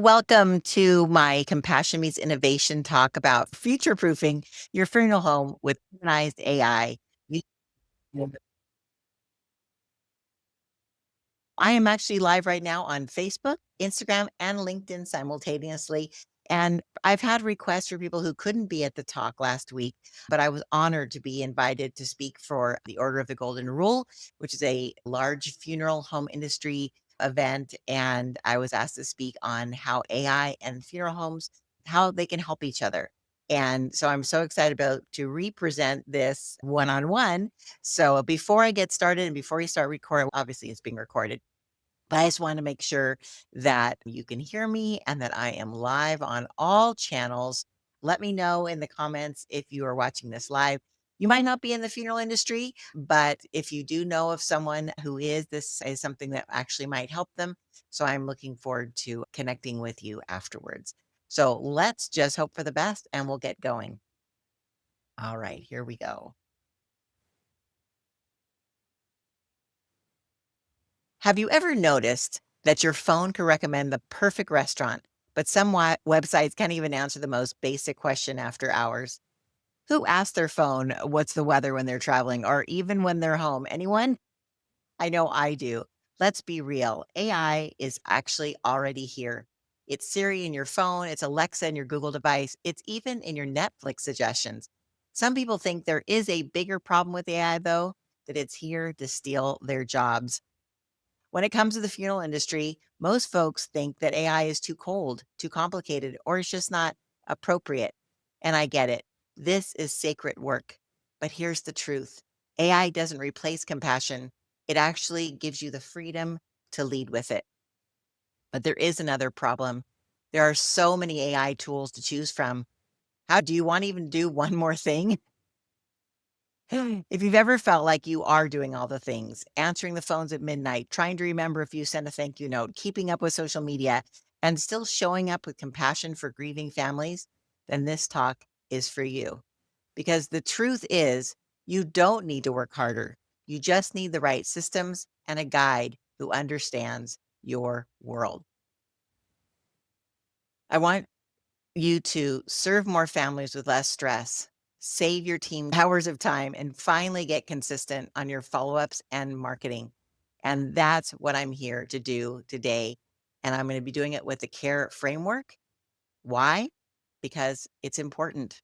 Welcome to my Compassion Meets Innovation talk about future proofing your funeral home with humanized AI. You- I am actually live right now on Facebook, Instagram, and LinkedIn simultaneously. And I've had requests for people who couldn't be at the talk last week, but I was honored to be invited to speak for the Order of the Golden Rule, which is a large funeral home industry event. And I was asked to speak on how AI and funeral homes, how they can help each other. And so I'm so excited about to represent this one-on-one. So before I get started and before you start recording, obviously it's being recorded. But I just want to make sure that you can hear me and that I am live on all channels. Let me know in the comments if you are watching this live. You might not be in the funeral industry, but if you do know of someone who is, this is something that actually might help them. So I'm looking forward to connecting with you afterwards. So let's just hope for the best and we'll get going. All right, here we go. Have you ever noticed that your phone can recommend the perfect restaurant, but some websites can't even answer the most basic question after hours? Who asks their phone what's the weather when they're traveling or even when they're home? Anyone? I know I do. Let's be real. AI is actually already here. It's Siri in your phone, it's Alexa in your Google device, it's even in your Netflix suggestions. Some people think there is a bigger problem with AI, though, that it's here to steal their jobs. When it comes to the funeral industry, most folks think that AI is too cold, too complicated, or it's just not appropriate. And I get it. This is sacred work. But here's the truth: AI doesn't replace compassion, it actually gives you the freedom to lead with it. But there is another problem. There are so many AI tools to choose from. How do you want to even do one more thing? If you've ever felt like you are doing all the things, answering the phones at midnight, trying to remember if you sent a thank you note, keeping up with social media, and still showing up with compassion for grieving families, then this talk is for you. Because the truth is, you don't need to work harder. You just need the right systems and a guide who understands your world. I want you to serve more families with less stress, save your team hours of time, and finally get consistent on your follow ups and marketing. And that's what I'm here to do today. And I'm going to be doing it with the CARE framework. Why? Because it's important.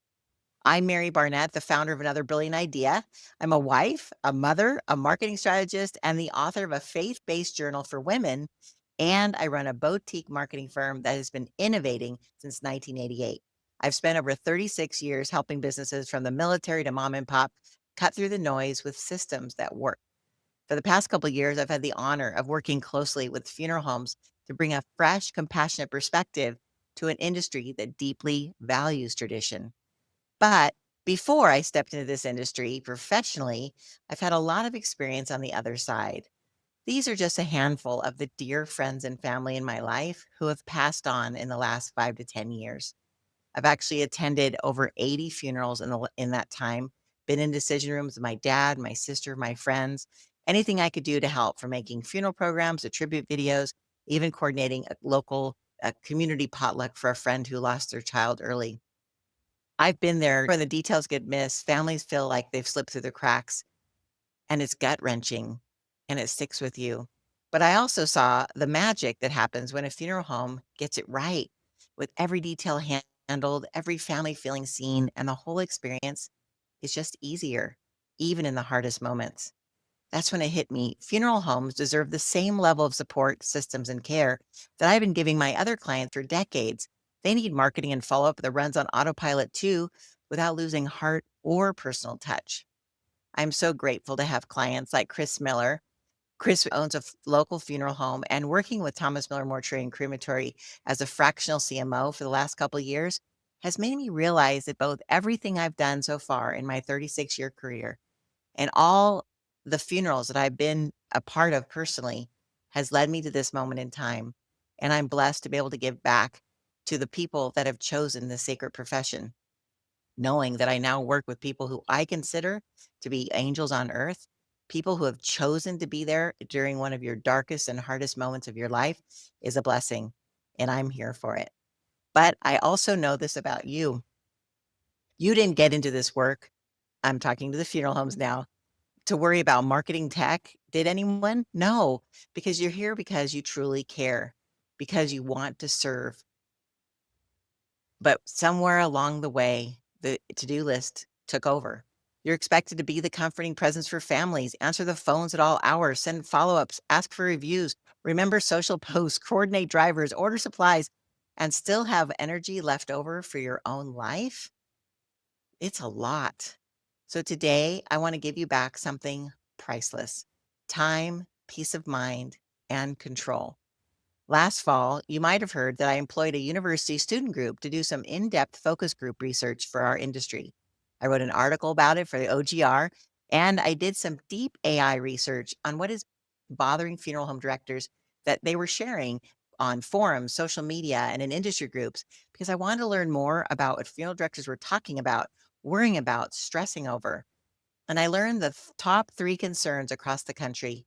I'm Mary Barnett, the founder of Another Brilliant Idea. I'm a wife, a mother, a marketing strategist, and the author of a faith based journal for women. And I run a boutique marketing firm that has been innovating since 1988. I've spent over 36 years helping businesses from the military to mom and pop cut through the noise with systems that work. For the past couple of years, I've had the honor of working closely with funeral homes to bring a fresh, compassionate perspective to an industry that deeply values tradition. But before I stepped into this industry professionally, I've had a lot of experience on the other side. These are just a handful of the dear friends and family in my life who have passed on in the last 5 to 10 years. I've actually attended over 80 funerals in that time, been in decision rooms with my dad, my sister, my friends, anything I could do to help, from making funeral programs to tribute videos, even coordinating a local community potluck for a friend who lost their child early. I've been there when the details get missed. Families feel like they've slipped through the cracks, and it's gut wrenching and it sticks with you. But I also saw the magic that happens when a funeral home gets it right, with every detail handled, every family feeling seen, and the whole experience is just easier, even in the hardest moments. That's when it hit me. Funeral homes deserve the same level of support, systems, and care that I've been giving my other clients for decades. They need marketing and follow up that runs on autopilot too, without losing heart or personal touch. I'm so grateful to have clients like Chris Miller. Chris owns a local funeral home, and working with Thomas Miller Mortuary and Crematory as a fractional CMO for the last couple of years has made me realize that both everything I've done so far in my 36-year career and all the funerals that I've been a part of personally has led me to this moment in time. And I'm blessed to be able to give back to the people that have chosen this sacred profession, knowing that I now work with people who I consider to be angels on earth, people who have chosen to be there during one of your darkest and hardest moments of your life is a blessing. and I'm here for it. But I also know this about you. You didn't get into this work. I'm talking to the funeral homes now to worry about marketing tech. Did anyone? No, because you're here because you truly care, because you want to serve. But somewhere along the way, the to-do list took over. You're expected to be the comforting presence for families, answer the phones at all hours, send follow-ups, ask for reviews, remember social posts, coordinate drivers, order supplies, and still have energy left over for your own life. It's a lot. So today, I want to give you back something priceless: time, peace of mind, and control. Last fall, you might have heard that I employed a university student group to do some in depth focus group research for our industry. I wrote an article about it for the OGR, and I did some deep AI research on what is bothering funeral home directors that they were sharing on forums, social media, and in industry groups because I wanted to learn more about what funeral directors were talking about, worrying about, stressing over. And I learned the top three concerns across the country.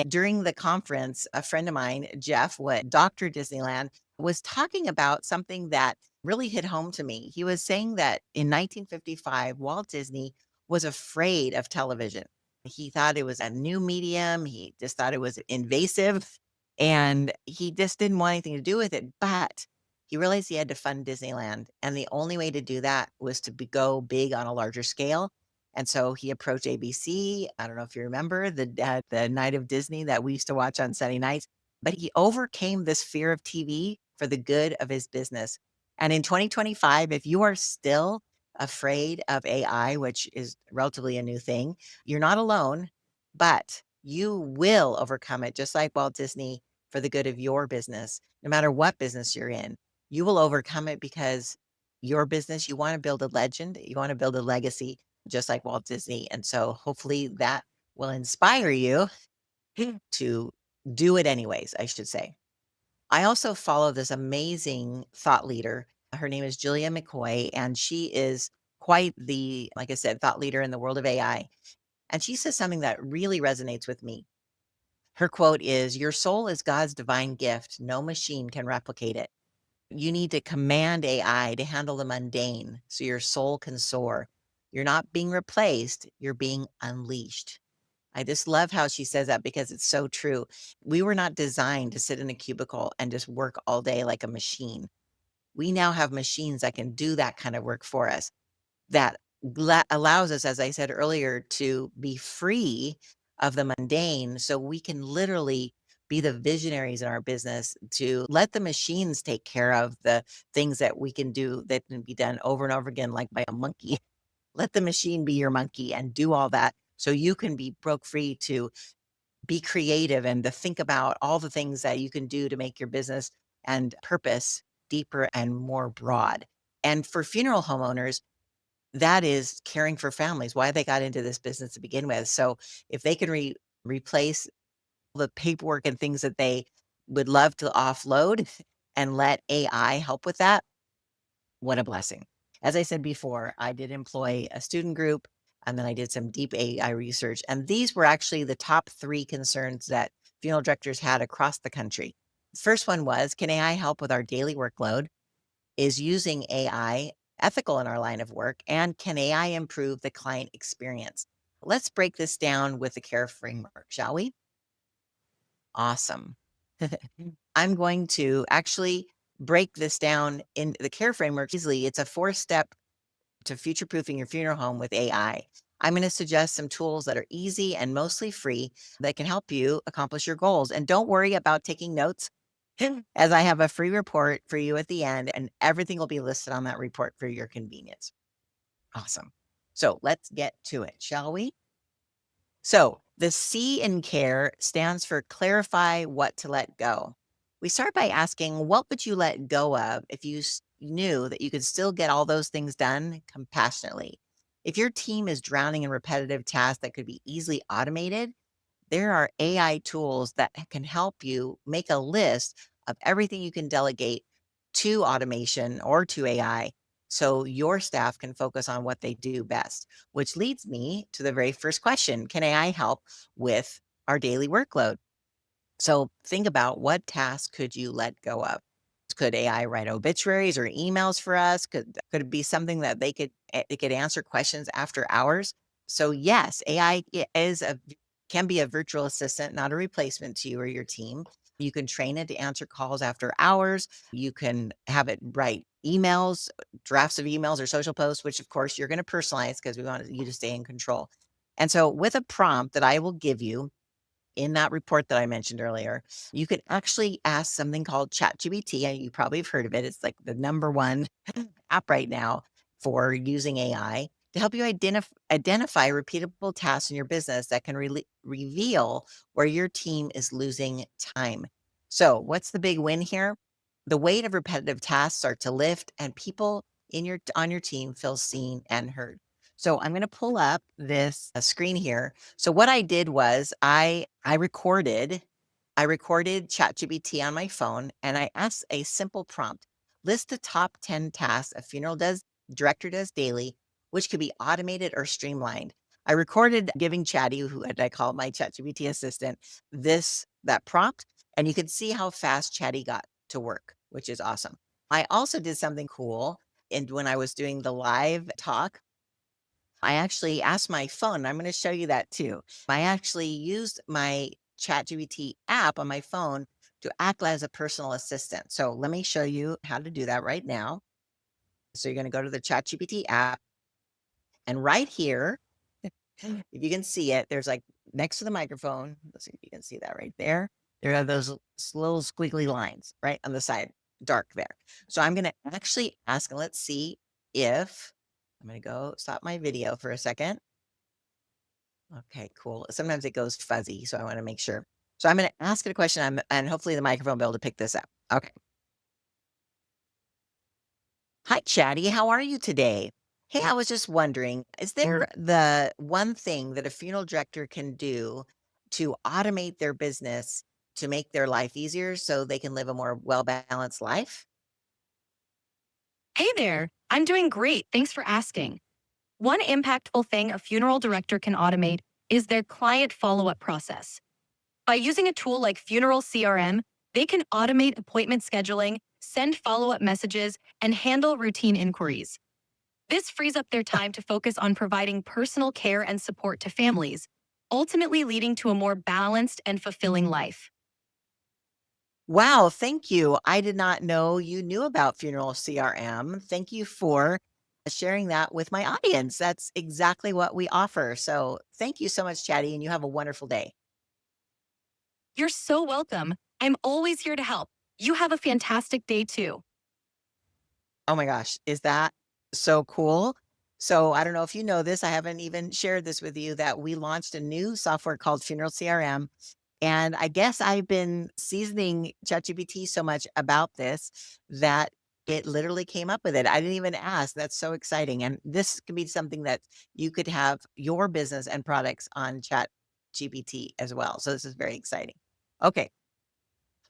During the conference, a friend of mine, Jeff, what Dr. Disneyland, was talking about something that really hit home to me. He was saying that in 1955, Walt Disney was afraid of television. He thought it was a new medium. He just thought it was invasive and he just didn't want anything to do with it. But he realized he had to fund Disneyland. And the only way to do that was to go big on a larger scale. And so he approached ABC. I don't know if you remember the Night of Disney that we used to watch on Sunday nights, but he overcame this fear of TV for the good of his business. And in 2025, if you are still afraid of AI, which is relatively a new thing, you're not alone, but you will overcome it just like Walt Disney for the good of your business, no matter what business you're in. You will overcome it because your business, you want to build a legend, you want to build a legacy just like Walt Disney. And so hopefully that will inspire you to do it anyways, I should say. I also follow this amazing thought leader. Her name is Julia McCoy, and she is quite the, like I said, thought leader in the world of AI. And she says something that really resonates with me. Her quote is, "Your soul is God's divine gift. No machine can replicate it. You need to command AI to handle the mundane so your soul can soar. You're not being replaced, you're being unleashed." I just love how she says that because it's so true. We were not designed to sit in a cubicle and just work all day like a machine. We now have machines that can do that kind of work for us that allows us, as I said earlier, to be free of the mundane so we can literally be the visionaries in our business to let the machines take care of the things that we can do that can be done over and over again, like by a monkey. Let the machine be your monkey and do all that so you can be broke free to be creative and to think about all the things that you can do to make your business and purpose deeper and more broad. And for funeral homeowners, that is caring for families, why they got into this business to begin with. So if they can replace the paperwork and things that they would love to offload and let AI help with that, what a blessing. As I said before, I did employ a student group and then I did some deep AI research. And these were actually the top three concerns that funeral directors had across the country. First one was, can AI help with our daily workload? Is using AI ethical in our line of work? And can AI improve the client experience? Let's break this down with the care framework, shall we? Awesome. I'm going to actually break this down in the care framework easily. It's a 4-step to future proofing your funeral home with AI. I'm going to suggest some tools that are easy and mostly free that can help you accomplish your goals. And don't worry about taking notes, as I have a free report for you at the end, and everything will be listed on that report for your convenience. Awesome. So let's get to it, shall we? So the C in care stands for clarify what to let go. We start by asking, what would you let go of if you knew that you could still get all those things done compassionately? If your team is drowning in repetitive tasks that could be easily automated, there are AI tools that can help you make a list of everything you can delegate to automation or to AI so your staff can focus on what they do best. Which leads me to the very first question: can AI help with our daily workload? So think about, what tasks could you let go of? Could AI write obituaries or emails for us? Could it be something that they could answer questions after hours? So yes, AI can be a virtual assistant, not a replacement to you or your team. You can train it to answer calls after hours. You can have it write emails, drafts of emails or social posts, which of course you're going to personalize because we want you to stay in control. And so with a prompt that I will give you, in that report that I mentioned earlier, you can actually ask something called ChatGPT, and you probably have heard of it. It's like the number one app right now for using AI to help you identify repeatable tasks in your business that can reveal where your team is losing time. So, what's the big win here? The weight of repetitive tasks start to lift, and people in your on your team feel seen and heard. So, I'm going to pull up this screen here. So, what I did was I recorded ChatGPT on my phone, and I asked a simple prompt. List the top 10 tasks a funeral director does daily, which could be automated or streamlined. I recorded giving Chatty, who I call my ChatGPT assistant, that prompt, and you can see how fast Chatty got to work, which is awesome. I also did something cool, and when I was doing the live talk, I actually asked my phone. I'm going to show you that too. I actually used my ChatGPT app on my phone to act as a personal assistant. So let me show you how to do that right now. So you're going to go to the ChatGPT app, and right here, if you can see it, there's like next to the microphone. Let's see if you can see that right there. There are those little squiggly lines right on the side, dark there. So I'm going to actually ask, and let's see if I'm going to go stop my video for a second. Okay, cool. Sometimes it goes fuzzy, so I want to make sure. So I'm going to ask it a question, and hopefully the microphone will be able to pick this up. Okay. Hi, Chatty. How are you today? Hey, I was just wondering, is there the one thing that a funeral director can do to automate their business to make their life easier so they can live a more well-balanced life? Hey there, I'm doing great. Thanks for asking. One impactful thing a funeral director can automate is their client follow up process. By using a tool like Funeral CRM, they can automate appointment scheduling, send follow up messages, and handle routine inquiries. This frees up their time to focus on providing personal care and support to families, ultimately leading to a more balanced and fulfilling life. Wow, thank you. I did not know you knew about Funeral CRM. Thank you for sharing that with my audience. That's exactly what we offer. So thank you so much, Chatty, and you have a wonderful day. You're so welcome. I'm always here to help. You have a fantastic day too. Oh my gosh, is that so cool? So I don't know if you know this, I haven't even shared this with you that we launched a new software called Funeral CRM. And I guess I've been seasoning ChatGPT so much about this that it literally came up with it. I didn't even ask. That's so exciting. And this could be something that you could have your business and products on ChatGPT as well. So this is very exciting. Okay.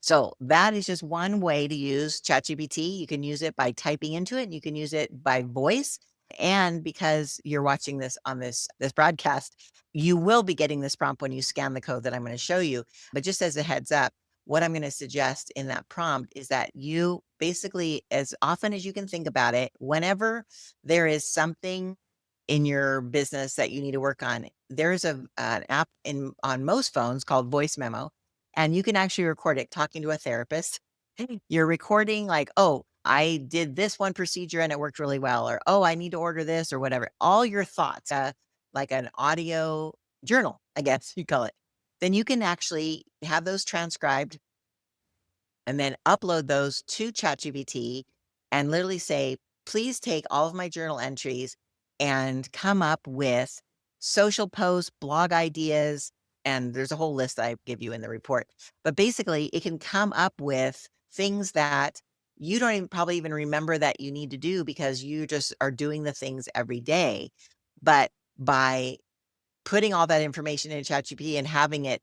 So that is just one way to use ChatGPT. You can use it by typing into it, and you can use it by voice. And because you're watching this on this broadcast, you will be getting this prompt when you scan the code that I'm going to show you. But just as a heads up, what I'm going to suggest in that prompt is that you basically, as often as you can think about it, whenever there is something in your business that you need to work on, there's an app in on most phones called Voice Memo, and you can actually record it talking to a therapist. You're recording like, "Oh, I did this one procedure and it worked really well," or, "Oh, I need to order this," or whatever. All your thoughts, like an audio journal, I guess you call it. Then you can actually have those transcribed and then upload those to ChatGPT and literally say, please take all of my journal entries and come up with social posts, blog ideas, and there's a whole list that I give you in the report. But basically, it can come up with things that you don't even probably even remember that you need to do because you just are doing the things every day. But by putting all that information in ChatGPT and having it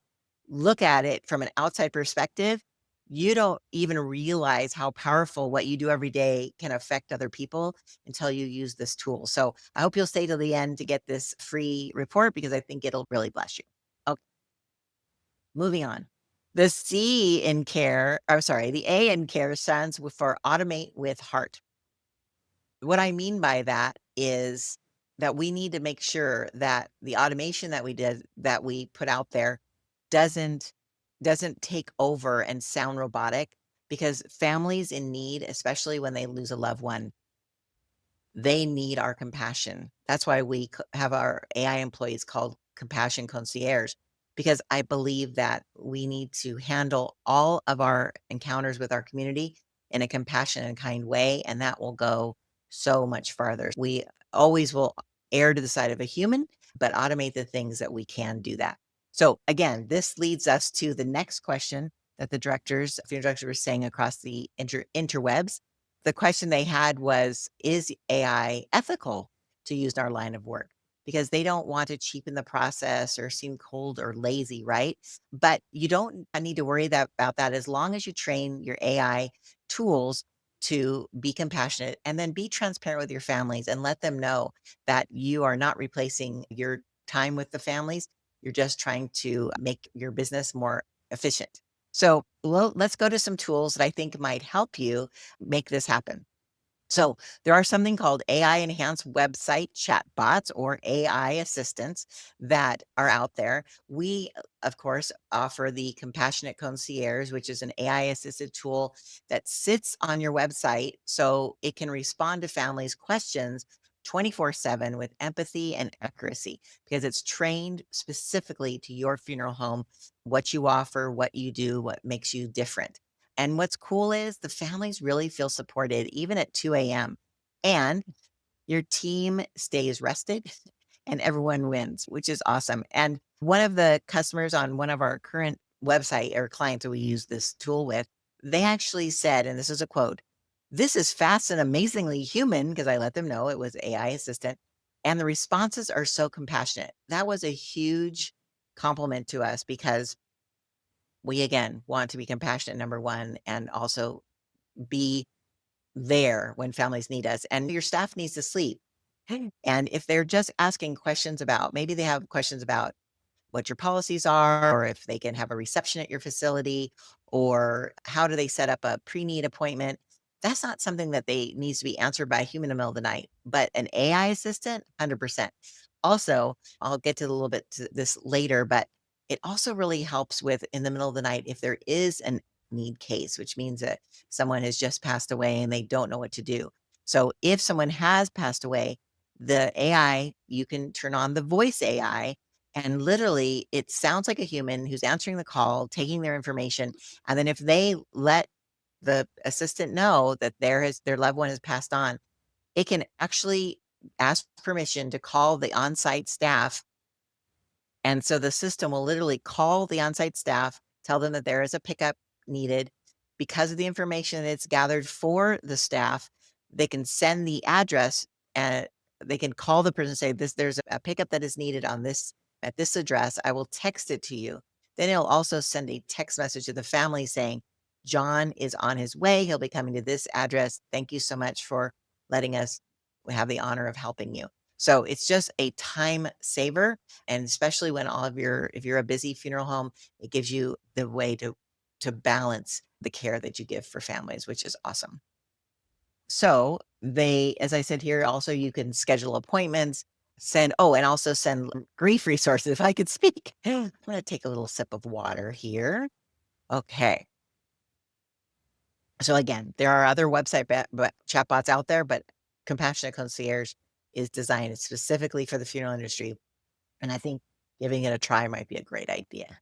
look at it from an outside perspective, you don't even realize how powerful what you do every day can affect other people until you use this tool. So I hope you'll stay till the end to get this free report because I think it'll really bless you. Okay, moving on. The C in care, I'm sorry, the A in care stands for automate with heart. What I mean by that is that we need to make sure that the automation that we put out there doesn't take over and sound robotic, because families in need, especially when they lose a loved one, they need our compassion. That's why we have our AI employees called compassion concierge, because I believe that we need to handle all of our encounters with our community in a compassionate and kind way, and that will go so much farther. We always will err to the side of a human, but automate the things that we can do that. So again, this leads us to the next question that the directors, funeral directors were saying across the interwebs. The question they had was, is AI ethical to use in our line of work? Because they don't want to cheapen the process or seem cold or lazy, right? But you don't need to worry about that as long as you train your AI tools to be compassionate, and then be transparent with your families and let them know that you are not replacing your time with the families. You're just trying to make your business more efficient. So, well, let's go to some tools that I think might help you make this happen. So there are something called AI enhanced website chatbots or AI assistants that are out there. We, of course, offer the Compassionate Concierge, which is an AI assisted tool that sits on your website so it can respond to families' questions 24/7 with empathy and accuracy, because it's trained specifically to your funeral home, what you offer, what you do, what makes you different. And what's cool is the families really feel supported even at 2 AM, and your team stays rested and everyone wins, which is awesome. And one of the customers on one of our current website or clients that we use this tool with, they actually said, and this is a quote, "This is fast and amazingly human," because I let them know it was AI assistant, "and the responses are so compassionate." That was a huge compliment to us, because we again want to be compassionate, number one, and also be there when families need us. And your staff needs to sleep. And if they're just asking questions about, maybe they have questions about what your policies are, or if they can have a reception at your facility, or how do they set up a pre-need appointment. That's not something that they needs to be answered by a human in the middle of the night, but an AI assistant, 100%. Also, I'll get to a little bit to this later, but it also really helps with in the middle of the night if there is an need case, which means that someone has just passed away and they don't know what to do. So if someone has passed away, the AI, you can turn on the voice AI, and literally, it sounds like a human who's answering the call, taking their information, and then if they let the assistant know that their loved one has passed on, it can actually ask permission to call the on-site staff, and so the system will literally call the on-site staff, tell them that there is a pickup needed. Because of the information that's gathered for the staff, they can send the address, and they can call the person and say, there's a pickup that is needed on this at this address. I will text it to you. Then it'll also send a text message to the family saying, John is on his way. He'll be coming to this address. Thank you so much for letting us have the honor of helping you. So it's just a time saver, and especially when all of your if you're a busy funeral home, it gives you the way to balance the care that you give for families, which is awesome. So they, as I said here, also you can schedule appointments, and also send grief resources. If I could speak, I'm going to take a little sip of water here. Okay. So again, there are other website chatbots out there, but Compassionate Concierge is designed specifically for the funeral industry. And I think giving it a try might be a great idea.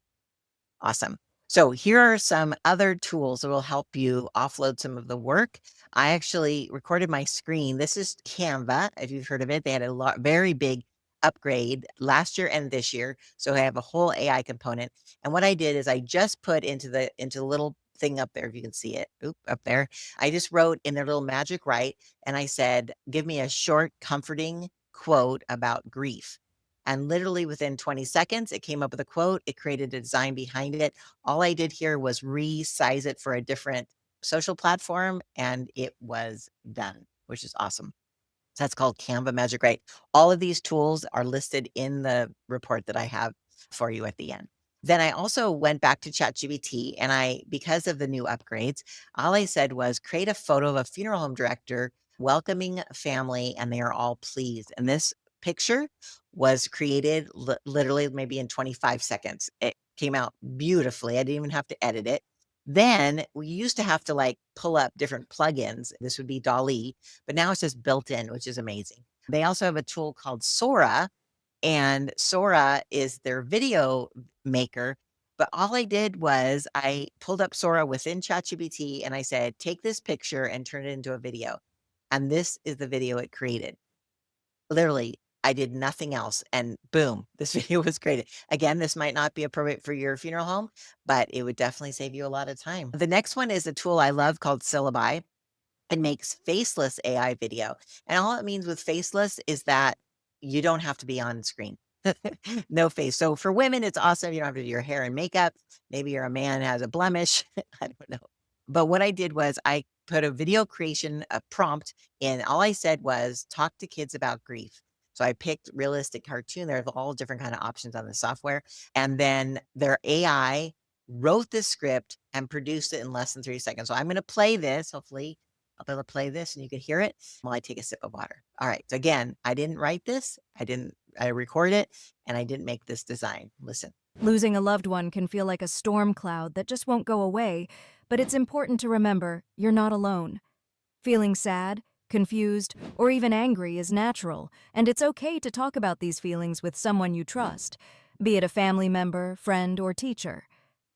Awesome. So here are some other tools that will help you offload some of the work. I actually recorded my screen. This is Canva, if you've heard of it. They had a very big upgrade last year and this year. So I have a whole AI component. And what I did is I just put into the little thing up there, if you can see it, up there. I just wrote in their little magic right, and I said, give me a short, comforting quote about grief. And literally within 20 seconds, it came up with a quote. It created a design behind it. All I did here was resize it for a different social platform, and it was done, which is awesome. So that's called Canva Magic Write. All of these tools are listed in the report that I have for you at the end. Then I also went back to ChatGPT and because of the new upgrades, all I said was create a photo of a funeral home director welcoming a family and they are all pleased. And this picture was created literally maybe in 25 seconds. It came out beautifully. I didn't even have to edit it. Then we used to have to like pull up different plugins. This would be Dolly, but now it's just built in, which is amazing. They also have a tool called Sora, and Sora is their video maker. But all I did was I pulled up Sora within ChatGPT and I said, take this picture and turn it into a video. And this is the video it created. Literally, I did nothing else. And boom, this video was created. Again, this might not be appropriate for your funeral home, but it would definitely save you a lot of time. The next one is a tool I love called Syllabi. It makes faceless AI video. And all it means with faceless is that you don't have to be on screen. No face. So for women, it's awesome. You don't have to do your hair and makeup. Maybe you're a man has a blemish. I don't know. But what I did was I put a video creation a prompt and all I said was talk to kids about grief. So I picked realistic cartoon. There's all different kind of options on the software. And then their AI wrote this script and produced it in less than 30 seconds. So I'm going to play this. Hopefully I'll be able to play this and you can hear it while I take a sip of water. All right. So again, I didn't write this. I record it and I didn't make this design. Listen. Losing a loved one can feel like a storm cloud that just won't go away, but it's important to remember you're not alone. Feeling sad, confused, or even angry is natural, and it's okay to talk about these feelings with someone you trust, be it a family member, friend, or teacher.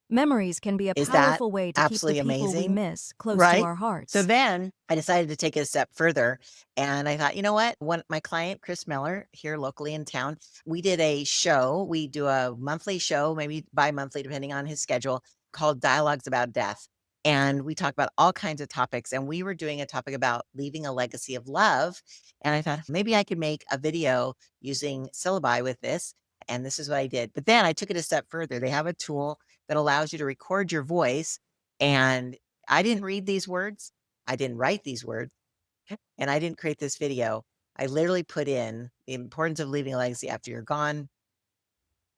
Memories can be a Is that powerful way to keep the absolutely people we amazing? miss close to Right? our So hearts. then I decided to take it a step further and I thought, you know what? One my client, Chris Miller, here locally in town, we did a show. We do a monthly show, maybe bi-monthly, depending on his schedule, called Dialogues About Death. And we talk about all kinds of topics. And we were doing a topic about leaving a legacy of love. And I thought maybe I could make a video using syllabi with this. And this is what I did. But then I took it a step further. They have a tool that allows you to record your voice. And I didn't read these words. I didn't write these words and I didn't create this video. I literally put in the importance of leaving a legacy after you're gone.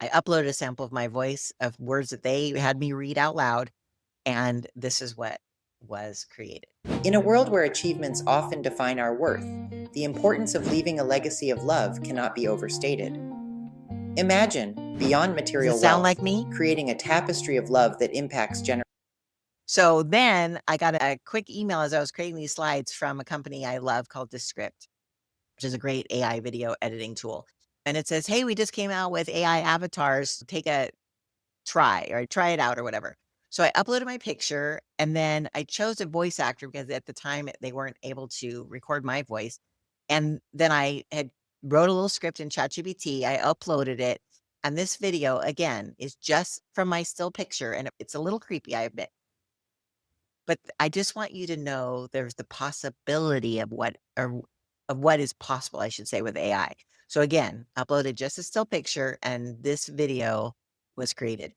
I uploaded a sample of my voice of words that they had me read out loud. And this is what was created. In a world where achievements often define our worth, the importance of leaving a legacy of love cannot be overstated. Imagine, beyond Does material it sound wealth, like me? creating a tapestry of love that impacts generations. So then I got a quick email as I was creating these slides from a company I love called Descript, which is a great AI video editing tool. And it says, hey, we just came out with AI avatars. Take a try it out or whatever. So I uploaded my picture and then I chose a voice actor because at the time they weren't able to record my voice. And then I had wrote a little script in ChatGPT. I uploaded it. And this video, again, is just from my still picture. And it's a little creepy, I admit. But I just want you to know there's the possibility of what is possible, I should say, with AI. So again, uploaded just a still picture and this video was created.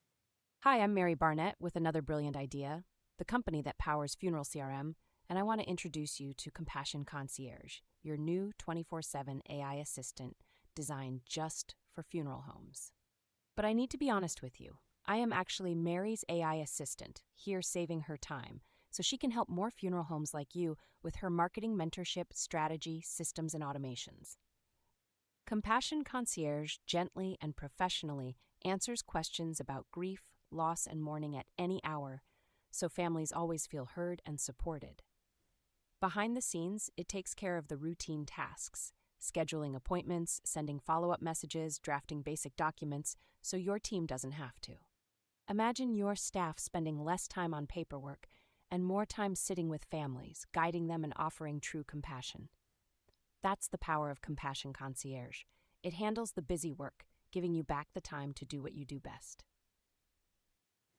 Hi, I'm Mary Barnett with another brilliant idea, the company that powers funeral CRM, and I want to introduce you to Compassion Concierge, your new 24/7 AI assistant designed just for funeral homes. But I need to be honest with you. I am actually Mary's AI assistant, here saving her time, so she can help more funeral homes like you with her marketing mentorship, strategy, systems, and automations. Compassion Concierge gently and professionally answers questions about grief, loss, and mourning at any hour, so families always feel heard and supported. Behind the scenes, it takes care of the routine tasks, scheduling appointments, sending follow-up messages, drafting basic documents, so your team doesn't have to. Imagine your staff spending less time on paperwork and more time sitting with families, guiding them and offering true compassion. That's the power of Compassion Concierge. It handles the busy work, giving you back the time to do what you do best.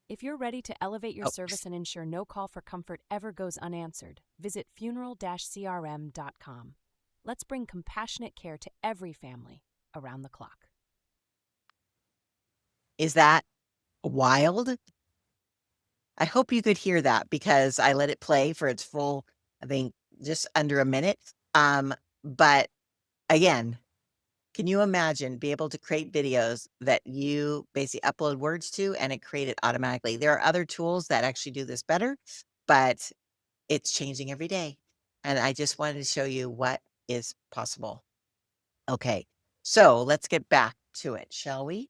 If you're ready to elevate your service and ensure no call for comfort ever goes unanswered, visit funeral-crm.com. Let's bring compassionate care to every family around the clock. Is that wild? I hope you could hear that because I let it play for its full, I think, just under a minute. But again, Can you imagine be able to create videos that you basically upload words to and it created automatically? There are other tools that actually do this better, but it's changing every day. And I just wanted to show you what is possible. Okay. So let's get back to it, shall we?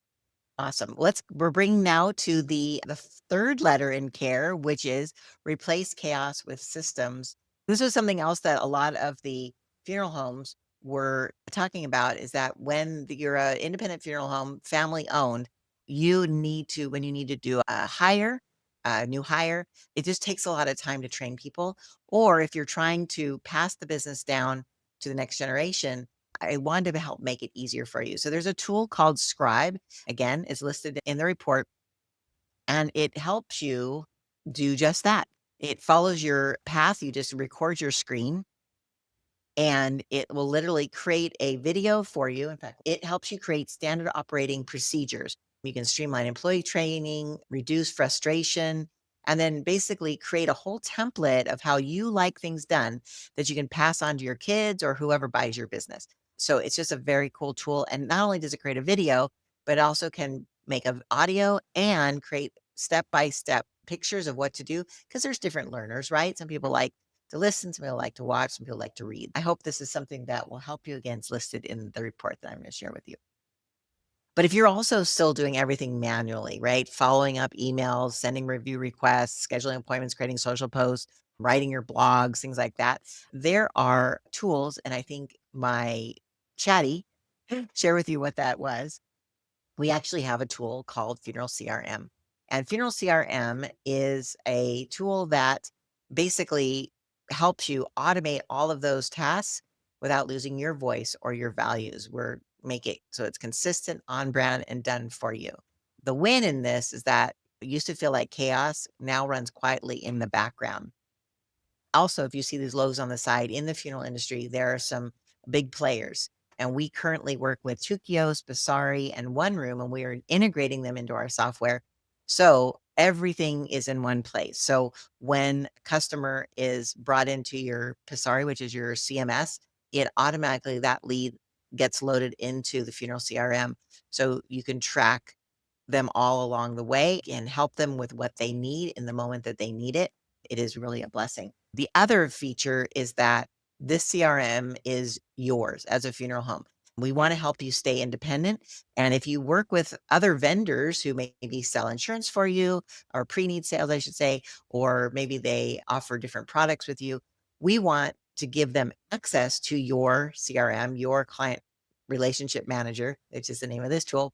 Awesome. We're bringing now to the third letter in care, which is replace chaos with systems. This was something else that a lot of the funeral homes were talking about is that when you're an independent funeral home, family owned, you need to, when you need to do a new hire, it just takes a lot of time to train people. Or if you're trying to pass the business down to the next generation, I wanted to help make it easier for you. So there's a tool called Scribe. Again, it's listed in the report, and it helps you do just that. It follows your path. You just record your screen and it will literally create a video for you. In fact, it helps you create standard operating procedures. You can streamline employee training, reduce frustration, and then basically create a whole template of how you like things done that you can pass on to your kids or whoever buys your business. So it's just a very cool tool. And not only does it create a video, but it also can make an audio and create step by step pictures of what to do because there's different learners, right? Some people like to listen, some people like to watch, some people like to read. I hope this is something that will help you. Again, it's listed in the report that I'm going to share with you. But if you're also still doing everything manually, right? Following up emails, sending review requests, scheduling appointments, creating social posts, writing your blogs, things like that, there are tools. And I think my chatty share with you what that was. We actually have a tool called Funeral CRM. And Funeral CRM is a tool that basically helps you automate all of those tasks without losing your voice or your values. We're make it so it's consistent, on brand, and done for you. The win in this is that it used to feel like chaos, now runs quietly in the background. Also, if you see these logos on the side in the funeral industry, there are some big players. And we currently work with Chukios, Basari, and One Room, and we are integrating them into our software. So everything is in one place. So when a customer is brought into your Pasari, which is your CMS, it automatically that lead gets loaded into the funeral CRM. So you can track them all along the way and help them with what they need in the moment that they need it. It is really a blessing. The other feature is that this CRM is yours as a funeral home. We want to help you stay independent. And if you work with other vendors who maybe sell insurance for you or pre-need sales, I should say, or maybe they offer different products with you, we want to give them access to your CRM, your client relationship manager, which is the name of this tool,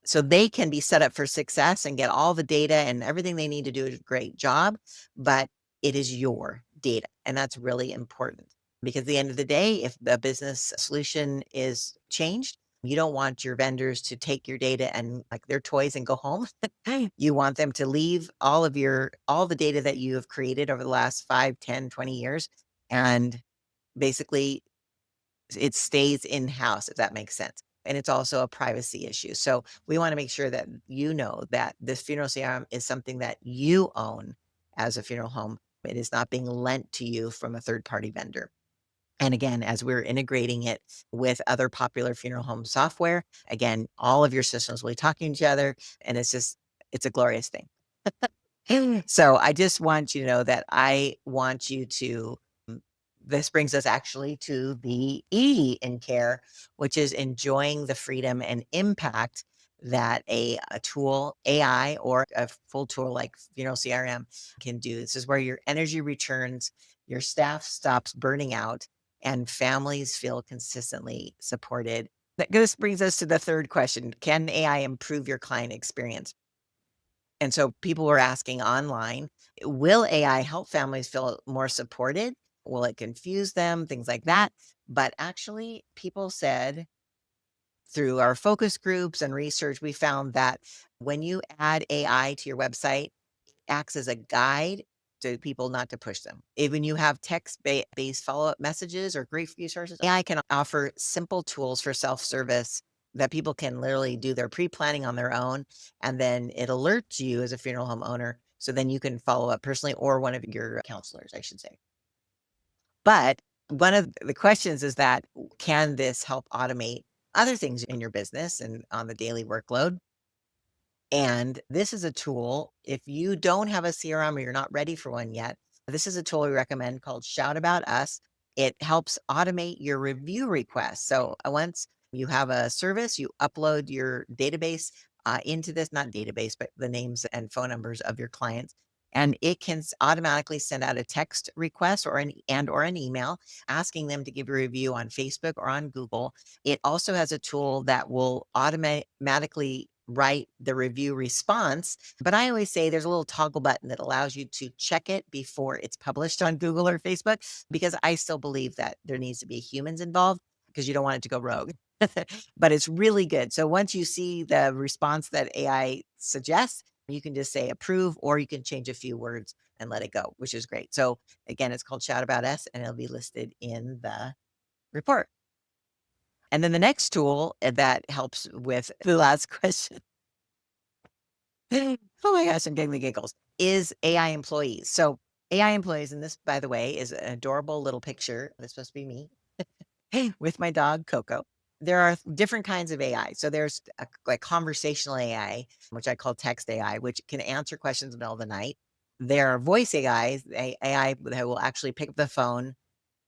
so they can be set up for success and get all the data and everything they need to do a great job, but it is your data. And that's really important because at the end of the day, if the business solution is changed, you don't want your vendors to take your data and like their toys and go home. You want them to leave all the data that you have created over the last 5, 10, 20 years. And basically it stays in-house, if that makes sense. And it's also a privacy issue. So we want to make sure that you know that this funeral CRM is something that you own as a funeral home. It is not being lent to you from a third-party vendor. And again, as we're integrating it with other popular funeral home software, again, all of your systems will be talking to each other, and it's a glorious thing. So I just want you to know that I want you to this brings us actually to the E in care, which is enjoying the freedom and impact that a tool, AI, or a full tool like Funeral CRM can do. This is where your energy returns, your staff stops burning out, and families feel consistently supported. This brings us to the third question. Can AI improve your client experience? And so people were asking online, will AI help families feel more supported? Will it confuse them? Things like that. But actually, people said through our focus groups and research, we found that when you add AI to your website, it acts as a guide to people not to push them. Even you have text-based follow-up messages or grief resources, AI can offer simple tools for self-service that people can literally do their pre-planning on their own. And then it alerts you as a funeral home owner. So then you can follow up personally or one of your counselors, I should say. But One of the questions is that, can this help automate other things in your business and on the daily workload? And this is a tool, if you don't have a CRM or you're not ready for one yet, this is a tool we recommend called Shout About Us. It helps automate your review requests. So once you have a service, you upload your database into this, not database, but the names and phone numbers of your clients. And it can automatically send out a text request or an email asking them to give a review on Facebook or on Google. It also has a tool that will automatically write the review response. But I always say there's a little toggle button that allows you to check it before it's published on Google or Facebook, because I still believe that there needs to be humans involved because you don't want it to go rogue. But it's really good. So once you see the response that AI suggests, you can just say approve, or you can change a few words and let it go, which is great. So again, it's called Shout About Us, and it'll be listed in the report. And then the next tool that helps with the last question, oh my gosh, I'm getting the giggles, is AI employees. So AI employees, and this, by the way, is an adorable little picture. That's supposed to be me with my dog, Coco. There are different kinds of AI. So there's like conversational AI, which I call text AI, which can answer questions in the middle of the night. There are voice AIs, AI that will actually pick up the phone,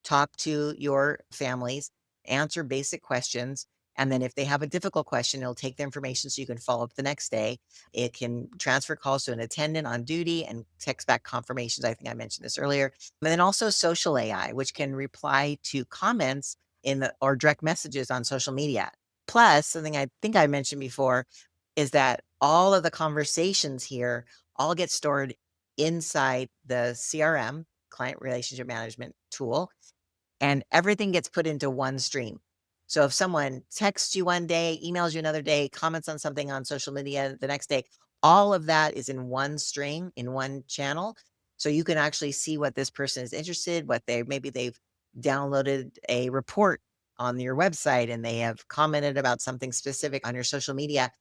talk to your families, answer basic questions. And then if they have a difficult question, it'll take the information so you can follow up the next day. It can transfer calls to an attendant on duty and text back confirmations. I think I mentioned this earlier. And then also social AI, which can reply to comments or direct messages on social media. Plus, something I think I mentioned before is that all of the conversations here all get stored inside the CRM, client relationship management tool, and everything gets put into one stream. So if someone texts you one day, emails you another day, comments on something on social media the next day, all of that is in one stream, in one channel. So you can actually see what this person is interested, maybe they've downloaded a report on your website and they have commented about something specific on your social media.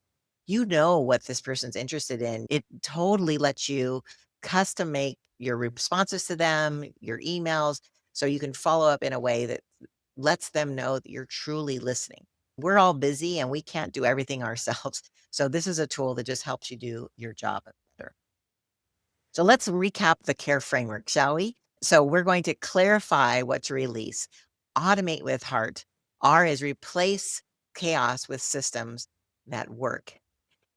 You know what this person's interested in. It totally lets you custom make your responses to them, your emails, so you can follow up in a way that lets them know that you're truly listening. We're all busy and we can't do everything ourselves. So this is a tool that just helps you do your job better. So let's recap the care framework, shall we? So we're going to clarify what to release. Automate with heart. R is replace chaos with systems that work.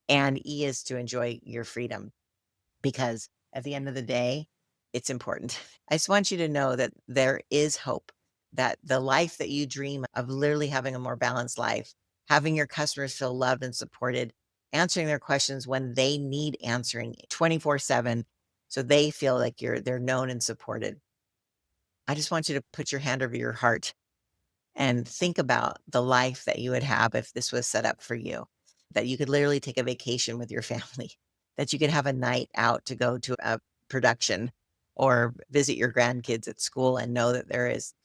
And E is to enjoy your freedom, because at the end of the day, it's important. I just want you to know that there is hope, that the life that you dream of, literally having a more balanced life, having your customers feel loved and supported, answering their questions when they need answering 24/7, so they feel like they're known and supported. I just want you to put your hand over your heart and think about the life that you would have if this was set up for you, that you could literally take a vacation with your family, that you could have a night out to go to a production or visit your grandkids at school and know that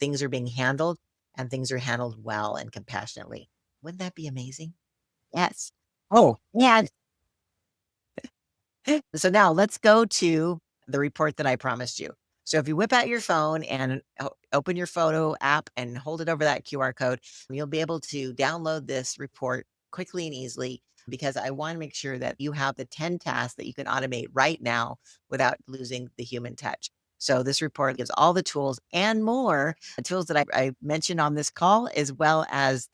things are being handled and things are handled well and compassionately. Wouldn't that be amazing? Yes. Oh, and so now let's go to the report that I promised you. So if you whip out your phone and open your photo app and hold it over that QR code, you'll be able to download this report quickly and easily, because I want to make sure that you have the 10 tasks that you can automate right now without losing the human touch. So this report gives all the tools and more, the tools that I mentioned on this call, as well as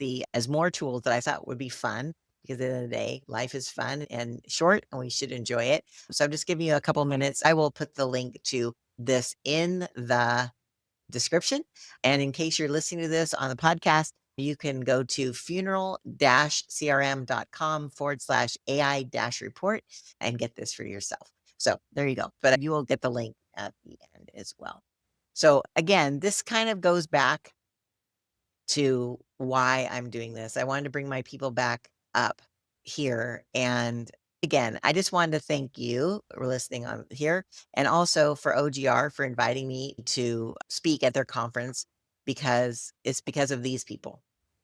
more tools that I thought would be fun, because at the end of the day, life is fun and short and we should enjoy it. So I'm just giving you a couple minutes. I will put the link to this in the description. And in case you're listening to this on the podcast, you can go to funeral-crm.com/AI-report and get this for yourself. So there you go. But you will get the link at the end as well. So again, this kind of goes back to why I'm doing this. I wanted to bring my people back up here. And again, I just wanted to thank you for listening on here, and also for OGR for inviting me to speak at their conference, because it's because of these people.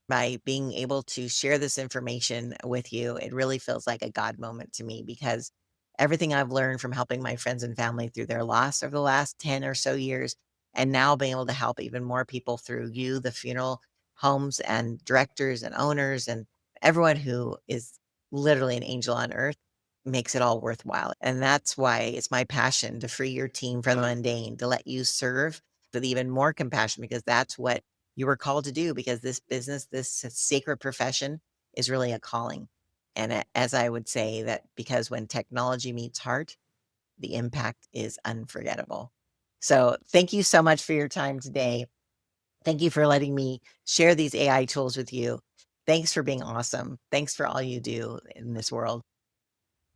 By being able to share this information with you, it really feels like a God moment to me, because everything I've learned from helping my friends and family through their loss over the last 10 or so years, and now being able to help even more people through you, the funeral homes and directors and owners and everyone who is literally an angel on earth makes it all worthwhile. And that's why it's my passion to free your team from the mundane, to let you serve with even more compassion, because that's what you were called to do, because this business, this sacred profession is really a calling. And as I would say that, because when technology meets heart, the impact is unforgettable. So thank you so much for your time today. Thank you for letting me share these AI tools with you. Thanks for being awesome. Thanks for all you do in this world,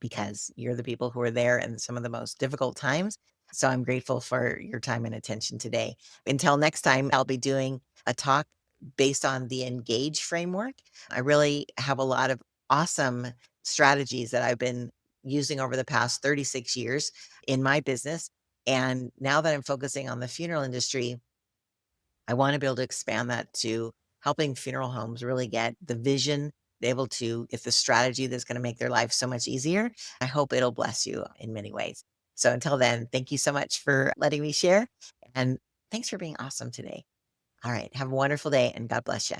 because you're the people who are there in some of the most difficult times. So I'm grateful for your time and attention today. Until next time, I'll be doing a talk based on the Engage framework. I really have a lot of awesome strategies that I've been using over the past 36 years in my business. And now that I'm focusing on the funeral industry, I want to be able to expand that to helping funeral homes really get the vision, be able to get the strategy that's going to make their life so much easier. I hope it'll bless you in many ways. So until then, thank you so much for letting me share. And thanks for being awesome today. All right. Have a wonderful day and God bless you.